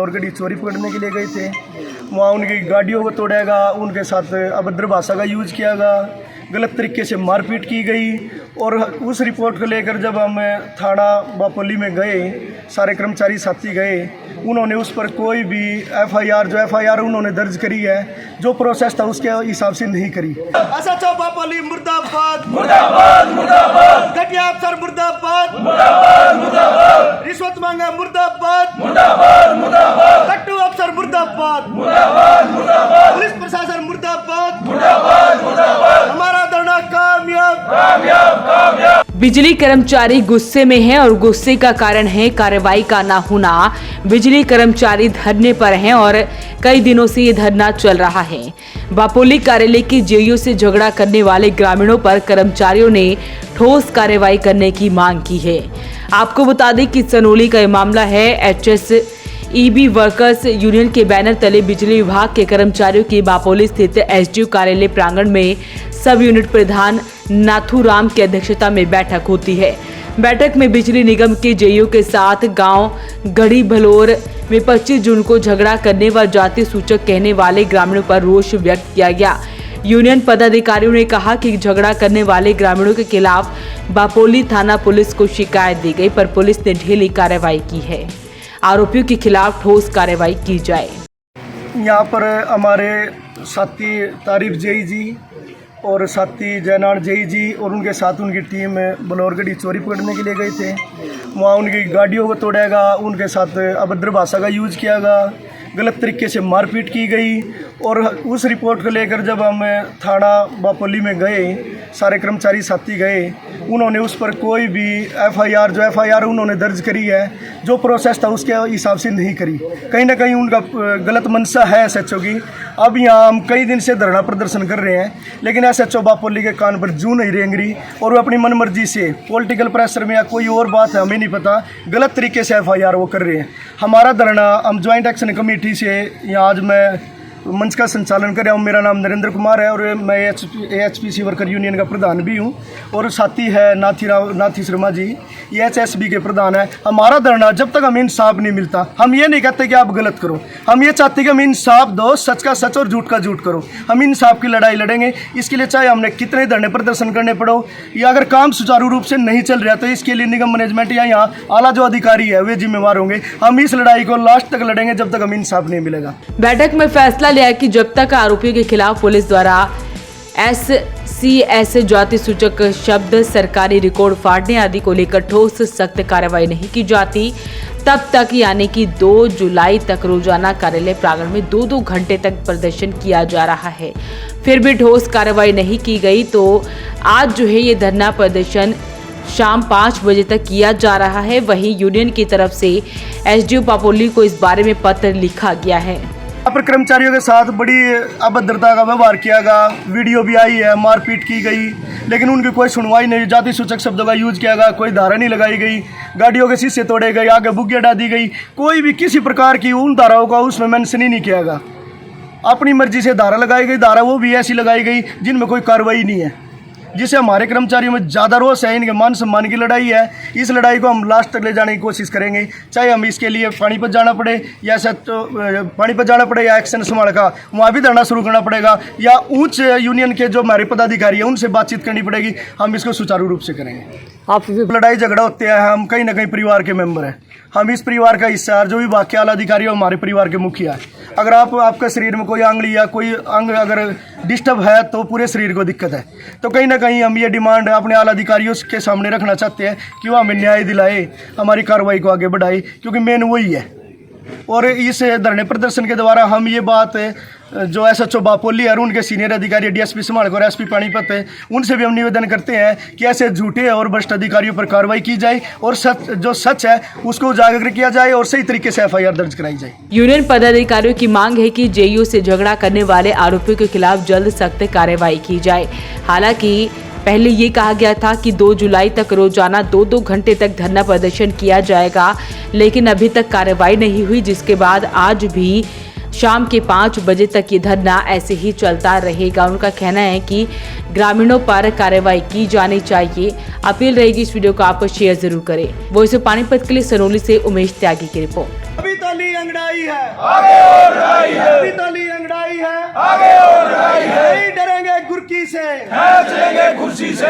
बलौर गड्डी चोरी पकड़ने के लिए गए थे। वहाँ उनकी गाड़ियों को तोड़ेगा, उनके साथ अभद्र भाषा का यूज़ किया गया, गलत तरीके से मारपीट की गई। और उस रिपोर्ट को लेकर जब हम थाना बापोली में गए, सारे कर्मचारी साथी गए, उन्होंने उस पर कोई भी एफआईआर उन्होंने दर्ज करी है, जो प्रोसेस था उसके हिसाब से नहीं करी। एसएचओ बापोली मुर्दाबाद, मुर्दाबाद, मुर्दाबाद, घटिया अफसर मुर्दाबाद, मुर्दाबाद, मुर्दाबाद, रिश्वत मांगा मुर्दाबाद, मुर्दाबाद, मुर्दाबाद, कट्टू अफसर मुर्दाबाद, मुर्दाबाद, मुर्दाबाद, पुलिस प्रशासन मुर्दाबाद, मुर्दाबाद, मुर्दाबाद, हमारा धरना कामयाब, कामयाब, कामयाब। बिजली कर्मचारी गुस्से में हैं और गुस्से का कारण है कार्रवाई का ना होना। बिजली कर्मचारी धरने पर हैं और कई दिनों से ये धरना चल रहा है। बापोली कार्यालय के जेईओ से झगड़ा करने वाले ग्रामीणों पर कर्मचारियों ने ठोस कार्रवाई करने की मांग की है। आपको बता दें कि सनोली का ये मामला है। HSEB वर्कर्स यूनियन के बैनर तले बिजली विभाग के कर्मचारियों की बापोली स्थित एसडीओ कार्यालय प्रांगण में सब यूनिट प्रधान नाथूराम की अध्यक्षता में बैठक होती है। बैठक में बिजली निगम के जेईओ के साथ गांव गढ़ी भलोर में 25 जून को झगड़ा करने व जाति सूचक कहने वाले ग्रामीणों पर रोष व्यक्त किया गया। यूनियन पदाधिकारियों ने कहा कि झगड़ा करने वाले ग्रामीणों के खिलाफ बापोली थाना पुलिस को शिकायत दी गई, पर पुलिस ने ढीली कार्रवाई की है। आरोपियों के खिलाफ ठोस कार्रवाई की जाए। यहाँ पर हमारे साथी तारीफ जेई जी और साथी जयनारायण जेई जी और उनके साथ उनकी टीम बलौर गड्डी चोरी पकड़ने के लिए गए थे। वहाँ उनकी गाड़ियों को तोड़ेगा, उनके साथ अभद्र भाषा का यूज़ किया गया, गलत तरीके से मारपीट की गई। और उस रिपोर्ट को लेकर जब हम थाना बापोली में गए, सारे कर्मचारी साथी गए, उन्होंने उस पर कोई भी एफआईआर उन्होंने दर्ज करी है, जो प्रोसेस था उसके हिसाब से नहीं करी। कहीं ना कहीं उनका गलत मंशा है एसएचओ की। अब यहाँ हम कई दिन से धरना प्रदर्शन कर रहे हैं, लेकिन एसएचओ बापोली के कान पर जूं नहीं रेंगरी और वो अपनी मनमर्जी से पॉलिटिकल प्रेशर में या कोई और बात है हमें नहीं पता, गलत तरीके से एफआईआर वो कर रहे हैं। हमारा धरना हम ज्वाइंट एक्शन कमेटी से यहाँ आज मैं मंच का संचालन कर रहा हूँ। मेरा नाम नरेंद्र कुमार है और मैं AHPC वर्कर यूनियन का प्रधान भी हूँ और साथी है नाथी शर्मा जी, ये HSB के प्रधान है। हमारा धरना जब तक हमें इंसाफ नहीं मिलता, हम ये नहीं कहते कि आप गलत करो, हम ये चाहते कि हमें इंसाफ दो, सच का सच और झूठ का झूठ करो। हम इंसाफ की लड़ाई लड़ेंगे। इसके लिए चाहे हमने कितने धरने प्रदर्शन करने पड़ो, या अगर काम सुचारू रूप से नहीं चल रहा तो इसके लिए निगम मैनेजमेंट या यहाँ आला जो अधिकारी है वे जिम्मेवार होंगे। हम इस लड़ाई को लास्ट तक लड़ेंगे जब तक हमें इंसाफ नहीं मिलेगा। बैठक में फैसला लिया कि जब तक आरोपियों के खिलाफ पुलिस द्वारा SCS जाति सूचक शब्द, सरकारी रिकॉर्ड फाड़ने आदि को लेकर ठोस सख्त कार्रवाई नहीं की जाती, तब तक यानी कि 2 जुलाई तक रोजाना कार्यालय प्रांगण में 2-2 घंटे तक प्रदर्शन किया जा रहा है। फिर भी ठोस कार्रवाई नहीं की गई तो आज जो है ये धरना प्रदर्शन शाम 5 बजे तक किया जा रहा है। वहीं यूनियन की तरफ से एसडीओ बापोली को इस बारे में पत्र लिखा गया है। यहाँ पर कर्मचारियों के साथ बड़ी अभद्रता का व्यवहार किया गया, वीडियो भी आई है, मारपीट की गई, लेकिन उनकी कोई सुनवाई नहीं। जाति सूचक शब्दों का यूज किया गया, कोई धारा नहीं लगाई गई, गाड़ियों के शीशे तोड़े गए, आगे बुग्गियाँ डाल दी गई, कोई भी किसी प्रकार की उन धाराओं का उसमें मेंशन ही नहीं किया गया। अपनी मर्जी से धारा लगाई गई, धारा वो भी ऐसी लगाई गई जिनमें कोई कार्रवाई नहीं है, जिससे हमारे कर्मचारियों में ज़्यादा रोष है। इनके मान सम्मान की लड़ाई है। इस लड़ाई को हम लास्ट तक ले जाने की कोशिश करेंगे, चाहे हम इसके लिए पानीपत जाना पड़े या पानीपत जाना पड़े या एक्शन समाल का वहाँ भी धरना शुरू करना पड़ेगा, या उच्च यूनियन के जो हमारे पदाधिकारी हैं उनसे बातचीत करनी पड़ेगी। हम इसको सुचारू रूप से करेंगे। आप लड़ाई झगड़ा होते हैं, हम कहीं ना कहीं परिवार के मेंबर हैं, हम इस परिवार का हिस्सा है। जो भी बाकी आला अधिकारी है हमारे परिवार के मुखिया है। अगर आपके शरीर में कोई आंगली या कोई अंग अगर डिस्टर्ब है तो पूरे शरीर को दिक्कत है। तो कहीं ना कहीं हम ये डिमांड अपने आला अधिकारियों के सामने रखना चाहते हैं कि वो हमें न्याय दिलाए, हमारी कार्रवाई को आगे बढ़ाए, क्योंकि मेन वही है। और इस धरने प्रदर्शन के द्वारा हम ये बात जो SHO बापोली और उनके सीनियर अधिकारी DSP समाल और SP पानीपत है, उनसे भी हम निवेदन करते हैं कि ऐसे झूठे और भ्रष्ट अधिकारियों पर कार्रवाई की जाए और जो सच है उसको उजागर किया जाए और सही तरीके से FIR दर्ज कराई जाए। यूनियन पदाधिकारियों की मांग है कि जेईओ से झगड़ा करने वाले आरोपियों के खिलाफ जल्द सख्त कार्रवाई की जाए। हालांकि पहले ये कहा गया था कि 2 जुलाई तक रोजाना 2-2 घंटे तक धरना प्रदर्शन किया जाएगा, लेकिन अभी तक कार्रवाई नहीं हुई, जिसके बाद आज भी शाम के 5 बजे तक ये धरना ऐसे ही चलता रहेगा। उनका कहना है कि ग्रामीणों पर कार्रवाई की जानी चाहिए। अपील रहेगी इस वीडियो को आप शेयर जरूर करें। वॉइस ऑफ पानीपत के लिए सनोली से उमेश त्यागी की रिपोर्ट। अंगड़ाई है, आगे और लड़ाई है, पितली अंगड़ाई है, आगे और लड़ाई है, नहीं डरेंगे गुरकी से, खींच लेंगे कुर्सी से।